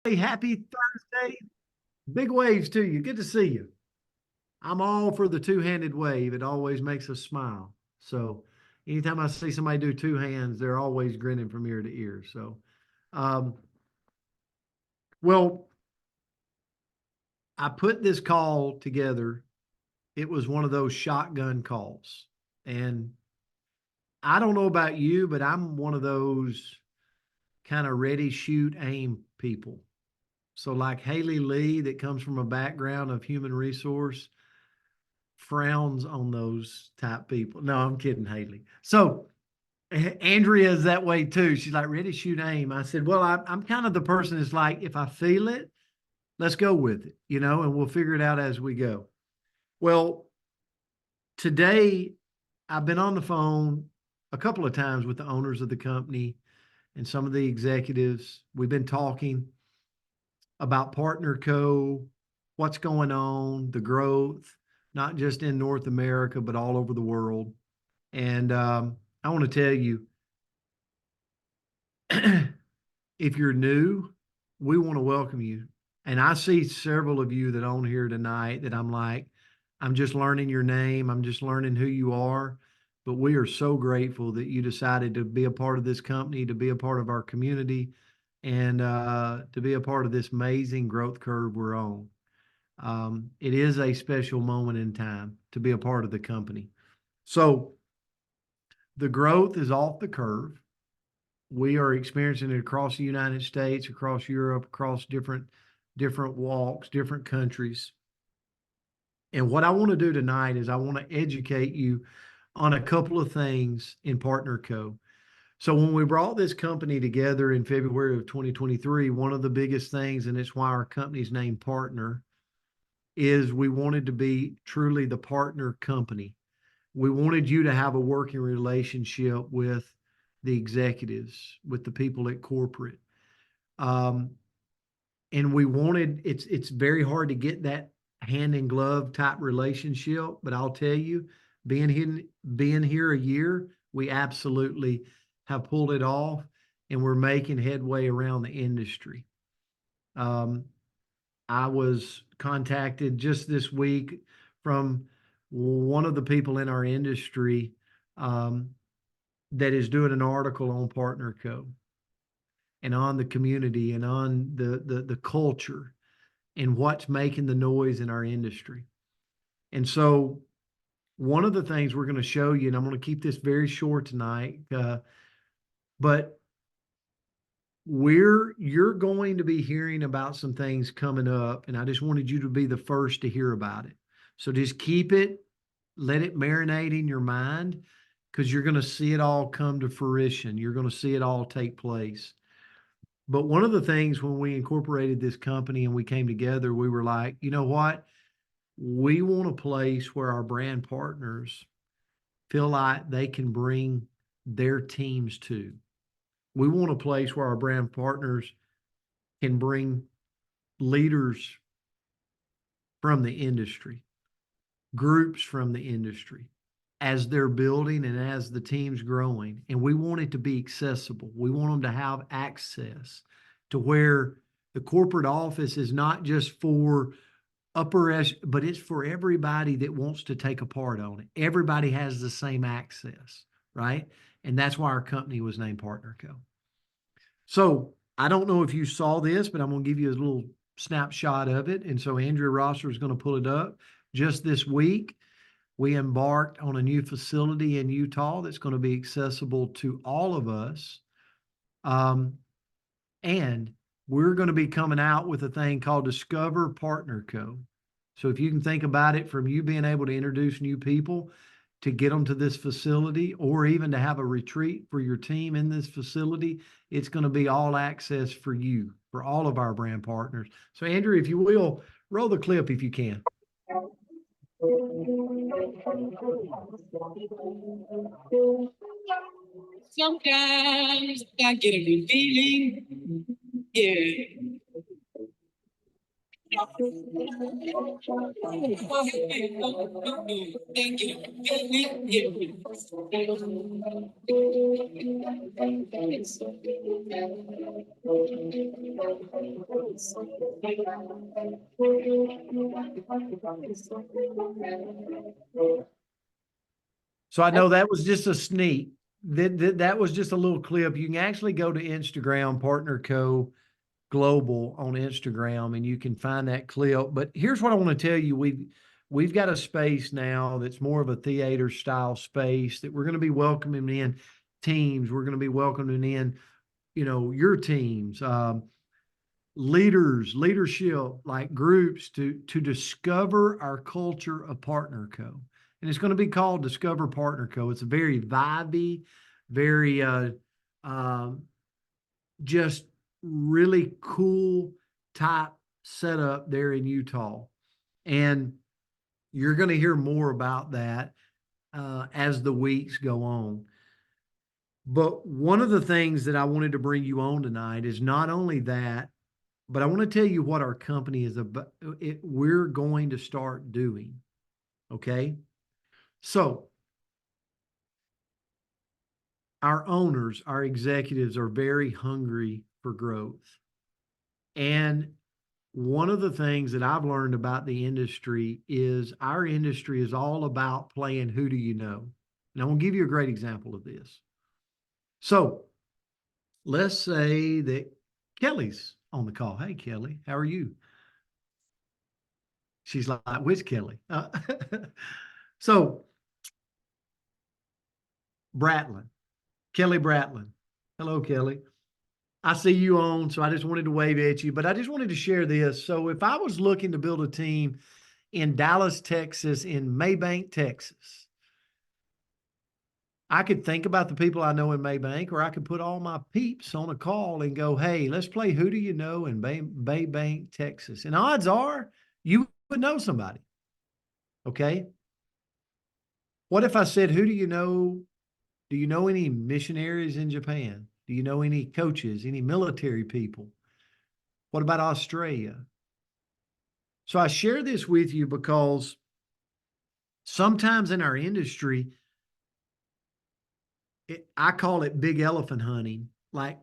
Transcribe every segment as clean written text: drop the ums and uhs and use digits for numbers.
Hey, happy Thursday. Big waves to you. Good to see you. I'm all for the two-handed wave. It always makes us smile. So anytime I see somebody do two hands, they're always grinning from ear to ear. So, um, well, I put this call together. It was one of those shotgun calls. And I don't know about you, but I'm one of those kind of ready, shoot, aim people. So, like Haley Lee, that comes from a background of human resource, frowns on those type people. No, I'm kidding, Haley. So Andrea is that way too. She's like, ready, shoot, aim. I said, well, I'm kind of the person that's like, if I feel it, let's go with it, and we'll figure it out as we go. Well, today I've been on the phone a couple of times with the owners of the company and some of the executives. We've been talking about Partner Co., what's going on, the growth, not just in North America, but all over the world. And I want to tell you, if you're new, we want to welcome you. And I see several of you that on here tonight that I'm like, I'm just learning your name. I'm just learning who you are. But we are so grateful that you decided to be a part of this company, to be a part of our community, and to be a part of this amazing growth curve we're on. It is a special moment in time to be a part of the company. So the growth is off the curve. We are experiencing it across the United States, across Europe, across different walks, different countries. And what I want to do tonight is I want to educate you on a couple of things in Partner Co. So when we brought this company together in February of 2023, one of the biggest things, and it's why our company's named Partner, is we wanted to be truly the partner company. We wanted you to have a working relationship with the executives, with the people at corporate. Um, and we wanted it's very hard to get that hand in glove type relationship, but I'll tell you, being here a year, we absolutely have pulled it off, and we're making headway around the industry. Um, I was contacted just this week from one of the people in our industry, um, that is doing an article on Partner Co. and on the community and on the culture and what's making the noise in our industry. And so, one of the things we're going to show you, and I'm going to keep this very short tonight, but you're going to be hearing about some things coming up, and I just wanted you to be the first to hear about it. So just keep it, let it marinate in your mind, because you're going to see it all come to fruition. You're going to see it all take place. But one of the things when we incorporated this company and we came together, we were like, you know what? We want a place where our brand partners feel like they can bring their teams to. We want a place where our brand partners can bring leaders from the industry, groups from the industry as they're building and as the team's growing. And we want it to be accessible. We want them to have access to where the corporate office is not just for but it's for everybody that wants to take a part on it. Everybody has the same access, right? And that's why our company was named Partner Co. So I don't know if you saw this, but I'm going to give you a little snapshot of it. And so Andrea Rosser is going to pull it up. Just this week, we embarked on a new facility in Utah that's going to be accessible to all of us. Um, and we're going to be coming out with a thing called Discover Partner Co. So if you can think about it, from you being able to introduce new people to get them to this facility, or even to have a retreat for your team in this facility, it's going to be all access for you, for all of our brand partners. So Andrew, if you will, roll the clip if you can. Sometimes I get a good feeling, yeah. So I know that was just a sneak. That was just a little clip. You can actually go to Instagram, Partner Co. Global on Instagram, and you can find that clip. But here's what I want to tell you: we've got a space now that's more of a theater style space that we're going to be welcoming in teams. We're going to be welcoming in, your teams, leaders, leadership, like groups to discover our culture of Partner Co. And it's going to be called Discover Partner Co. It's a very vibey, very um, just really cool type setup there in Utah. And you're going to hear more about that as the weeks go on. But one of the things that I wanted to bring you on tonight is not only that, but I want to tell you what our company is about. We're going to start doing. Okay. So our owners, our executives are very hungry for growth. And one of the things that I've learned about the industry is our industry is all about playing who do you know? And I want to give you a great example of this. So let's say that Kelly's on the call. Hey, Kelly, how are you? She's like, which Kelly? So Bratlin, Kelly Bratlin. Hello, Kelly. I see you on, so I just wanted to wave at you, but I just wanted to share this. So if I was looking to build a team in Dallas, Texas, in Maybank, Texas, I could think about the people I know in Maybank, or I could put all my peeps on a call and go, hey, let's play Who Do You Know in Maybank, Texas. And odds are you would know somebody. Okay. What if I said, who do you know? Do you know any missionaries in Japan? Do you know any coaches, any military people? What about Australia? So I share this with you because sometimes in our industry, I call it big elephant hunting. Like,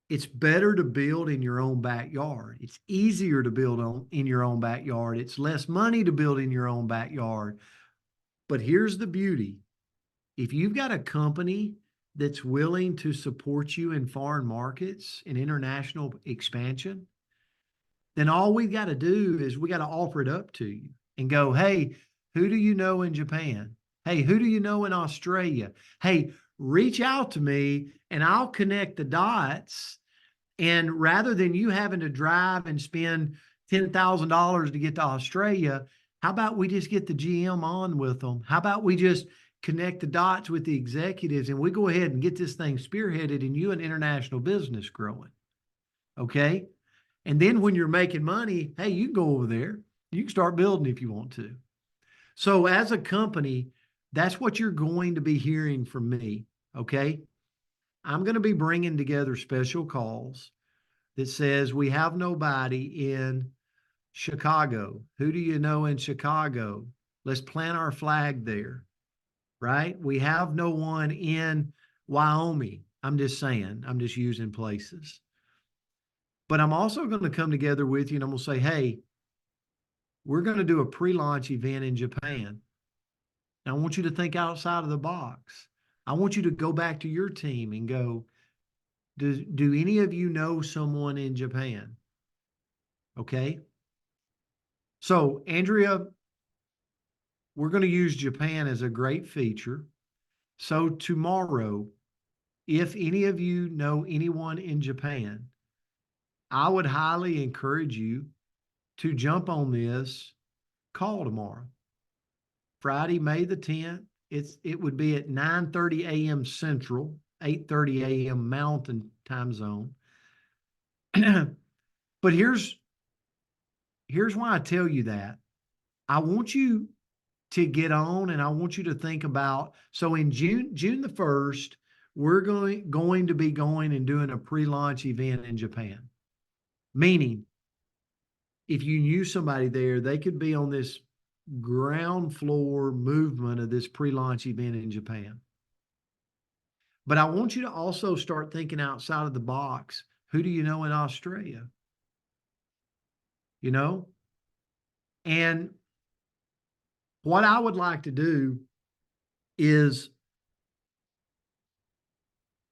it's better to build in your own backyard. It's easier to build in your own backyard. It's less money to build in your own backyard. But here's the beauty. If you've got a company that's willing to support you in foreign markets and international expansion, then all we got to do is we got to offer it up to you and go, hey, who do you know in Japan? Hey, who do you know in Australia? Hey, reach out to me and I'll connect the dots. And rather than you having to drive and spend $10,000 to get to Australia, how about we just get the GM on with them? How about we just connect the dots with the executives and we go ahead and get this thing spearheaded and you an international business growing? Okay. And then when you're making money, hey, you can go over there. You can start building if you want to. So as a company, that's what you're going to be hearing from me. Okay. I'm going to be bringing together special calls that says we have nobody in Chicago. Who do you know in Chicago? Let's plant our flag there, right? We have no one in Wyoming. I'm just saying, I'm just using places. But I'm also going to come together with you and I'm going to say, hey, we're going to do a pre-launch event in Japan. And I want you to think outside of the box. I want you to go back to your team and go, do any of you know someone in Japan? Okay. So, Andrea, we're going to use Japan as a great feature. So, tomorrow, if any of you know anyone in Japan, I would highly encourage you to jump on this call tomorrow. Friday, May the 10th. It would be at 9:30 a.m. Central, 8:30 a.m. Mountain time zone. But here's why I tell you that. I want you to get on and I want you to think about, so in June the 1st, we're going to be going and doing a pre-launch event in Japan. Meaning if you knew somebody there, they could be on this ground floor movement of this pre-launch event in Japan. But I want you to also start thinking outside of the box. Who do you know in Australia? You know? And what I would like to do is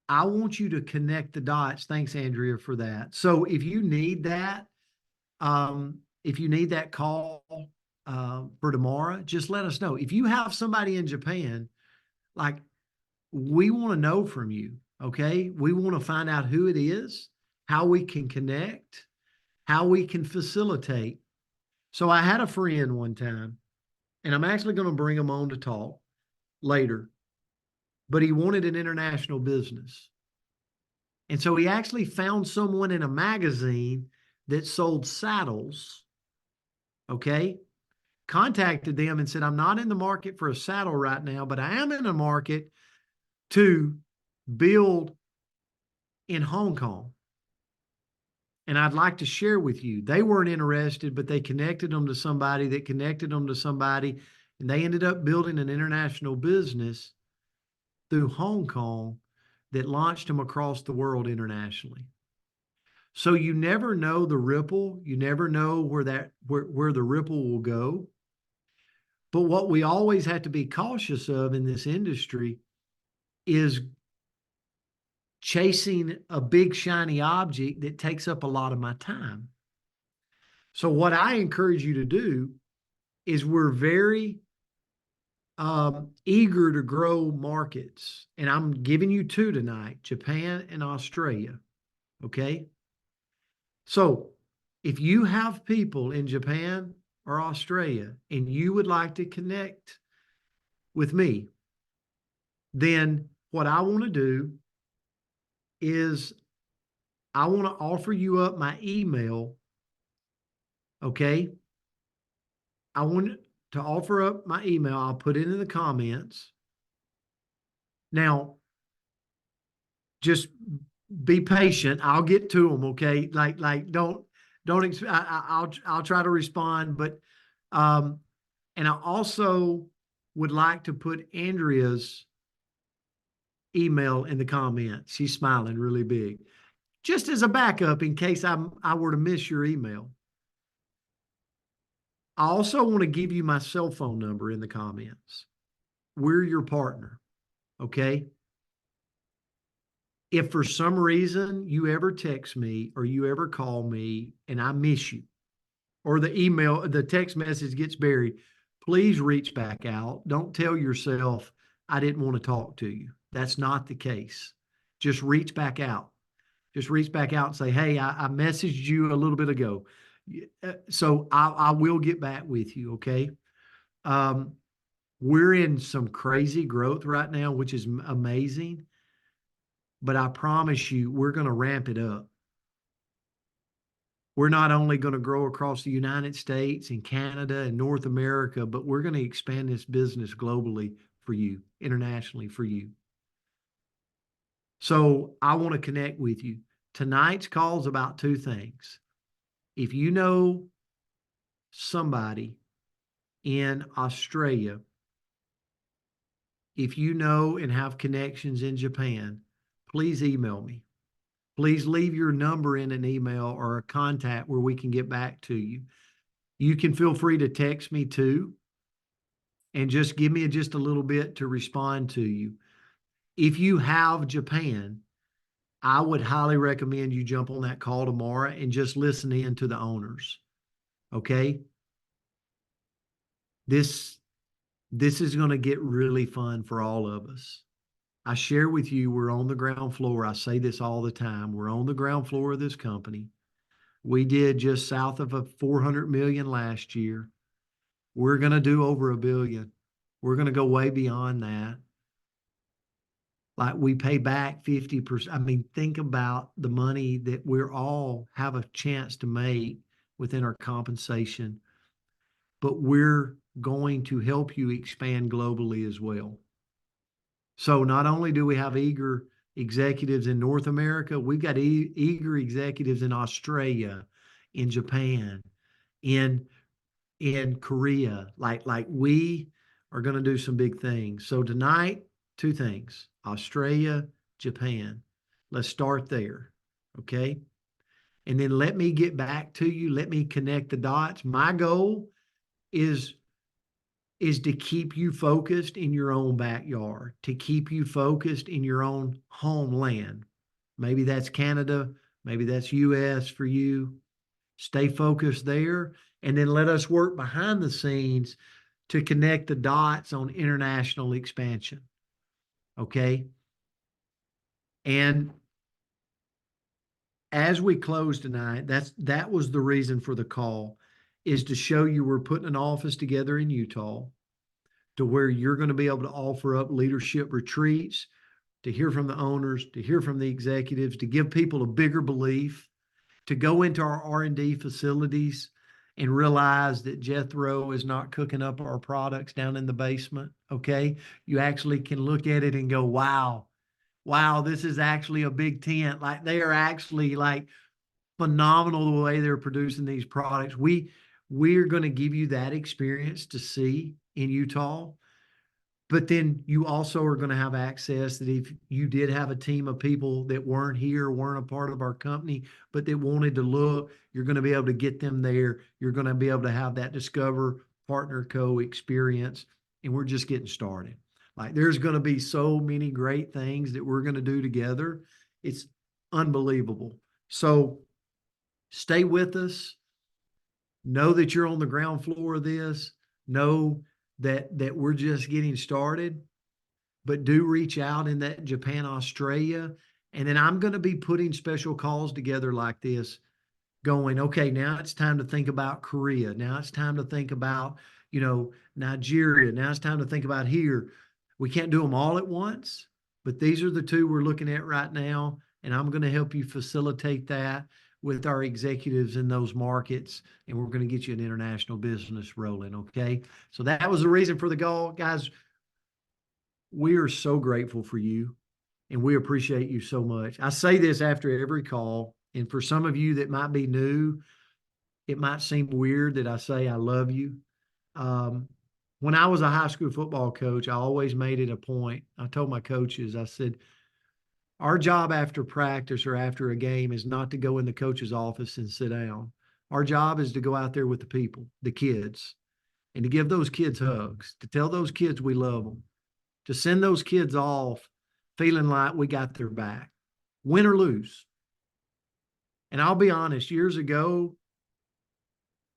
I want you to connect the dots. Thanks, Andrea, for that. So if you need that, if you need that call for tomorrow, just let us know. If you have somebody in Japan, like we want to know from you, okay? We want to find out who it is, how we can connect, how we can facilitate. So I had a friend one time, and I'm actually going to bring him on to talk later, but he wanted an international business. And so he actually found someone in a magazine that sold saddles, okay? Contacted them and said, I'm not in the market for a saddle right now, but I am in the market to build in Hong Kong. And I'd like to share with you. They weren't interested, but they connected them to somebody that connected them to somebody, and they ended up building an international business through Hong Kong that launched them across the world internationally. So you never know the ripple. You never know where the ripple will go. But what we always have to be cautious of in this industry is chasing a big shiny object that takes up a lot of my time. So what I encourage you to do is we're very eager to grow markets. And I'm giving you two tonight, Japan and Australia. Okay. So if you have people in Japan or Australia and you would like to connect with me, then what I want to do is I want to offer you up my email. Okay. I want to offer up my email. I'll put it in the comments. Now, just be patient. I'll get to them. Okay. I'll try to respond, but, and I also would like to put Andrea's email in the comments. She's smiling really big, just as a backup in case I were to miss your email. I also want to give you my cell phone number in the comments. We're your partner. Okay. If for some reason you ever text me or you ever call me and I miss you, or the text message gets buried, please reach back out. Don't tell yourself, I didn't want to talk to you. That's not the case. Just reach back out. Just reach back out and say, hey, I messaged you a little bit ago. So I will get back with you. Okay. We're in some crazy growth right now, which is amazing. But I promise you, we're going to ramp it up. We're not only going to grow across the United States and Canada and North America, but we're going to expand this business globally for you, internationally for you. So I want to connect with you. Tonight's call is about two things. If you know somebody in Australia, if you know and have connections in Japan, please email me. Please leave your number in an email or a contact where we can get back to you. You can feel free to text me too, and just give me just a little bit to respond to you. If you have Japan, I would highly recommend you jump on that call tomorrow and just listen in to the owners. Okay. This is going to get really fun for all of us. I share with you, we're on the ground floor. I say this all the time. We're on the ground floor of this company. We did just south of a 400 million last year. We're going to do over $1 billion. We're going to go way beyond that. Like we pay back 50%. I mean, think about the money that we're all have a chance to make within our compensation, but we're going to help you expand globally as well. So not only do we have eager executives in North America, we've got eager executives in Australia, in Japan, in Korea. Like we are going to do some big things. So tonight, two things: Australia, Japan. Let's start there. Okay. And then let me get back to you. Let me connect the dots. My goal is to keep you focused in your own backyard, to keep you focused in your own homeland. Maybe that's Canada, maybe that's US for you. Stay focused there, and then let us work behind the scenes to connect the dots on international expansion. Okay. And as we close tonight, that was the reason for the call, is to show you we're putting an office together in Utah to where you're going to be able to offer up leadership retreats, to hear from the owners, to hear from the executives, to give people a bigger belief, to go into our R&D facilities and realize that Jethro is not cooking up our products down in the basement. Okay. You actually can look at it and go, wow, this is actually a big tent. Like, they are actually like phenomenal the way they're producing these products. We're going to give you that experience to see in Utah. But then you also are going to have access that if you did have a team of people that weren't here, weren't a part of our company, but that wanted to look, you're going to be able to get them there. You're going to be able to have that Discover Partner Co experience. And we're just getting started. Like, there's going to be so many great things that we're going to do together. It's unbelievable. So stay with us. Know that you're on the ground floor of this. Know that we're just getting started, but do reach out in that Japan, Australia. And then I'm going to be putting special calls together like this, going, okay, now it's time to think about Korea. Now it's time to think about, Nigeria. Now it's time to think about here. We can't do them all at once, but these are the two we're looking at right now. And I'm going to help you facilitate that with our executives in those markets. And we're going to get you an international business rolling. Okay. So that was the reason for the goal, guys. We are so grateful for you and we appreciate you so much. I say this after every call. And for some of you that might be new, it might seem weird that I say I love you. When I was a high school football coach, I always made it a point. I told my coaches, I said, our job after practice or after a game is not to go in the coach's office and sit down. Our job is to go out there with the people, the kids, and to give those kids hugs, to tell those kids we love them, to send those kids off feeling like we got their back, win or lose. And I'll be honest, years ago,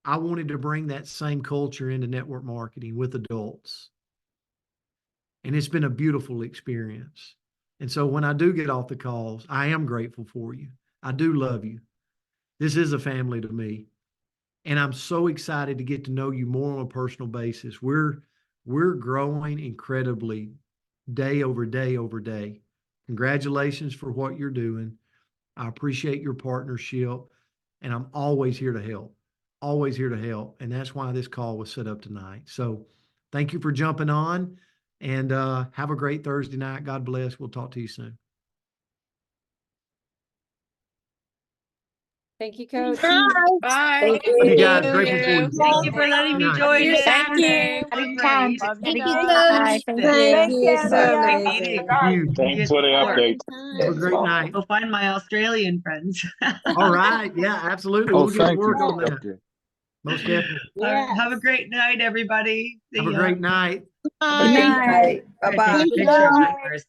I wanted to bring that same culture into network marketing with adults. And it's been a beautiful experience. And so when I do get off the calls, I am grateful for you. I do love you. This is a family to me. And I'm so excited to get to know you more on a personal basis. We're growing incredibly day over day over day. Congratulations for what you're doing. I appreciate your partnership, and I'm always here to help. Always here to help. And that's why this call was set up tonight. So thank you for jumping on, and have a great Thursday night. God bless. We'll talk to you soon. Thank you, Coach. Bye. Love you guys. Grateful for you. Thank you for letting me Good night. join you. it. Thank you. Anytime. Thank you, Bye. Coach. Thank Thank you. you. So Great amazing. meeting. Thank you. Thanks for the update. Have a great night. Go find my Australian friends. All right. Yeah, absolutely. Oh, We'll get to thank you work for on the that. update. Most definitely. All right, have a great night, everybody. Have See a ya. great night. Good night. All right, Bye-bye. take a picture of my first.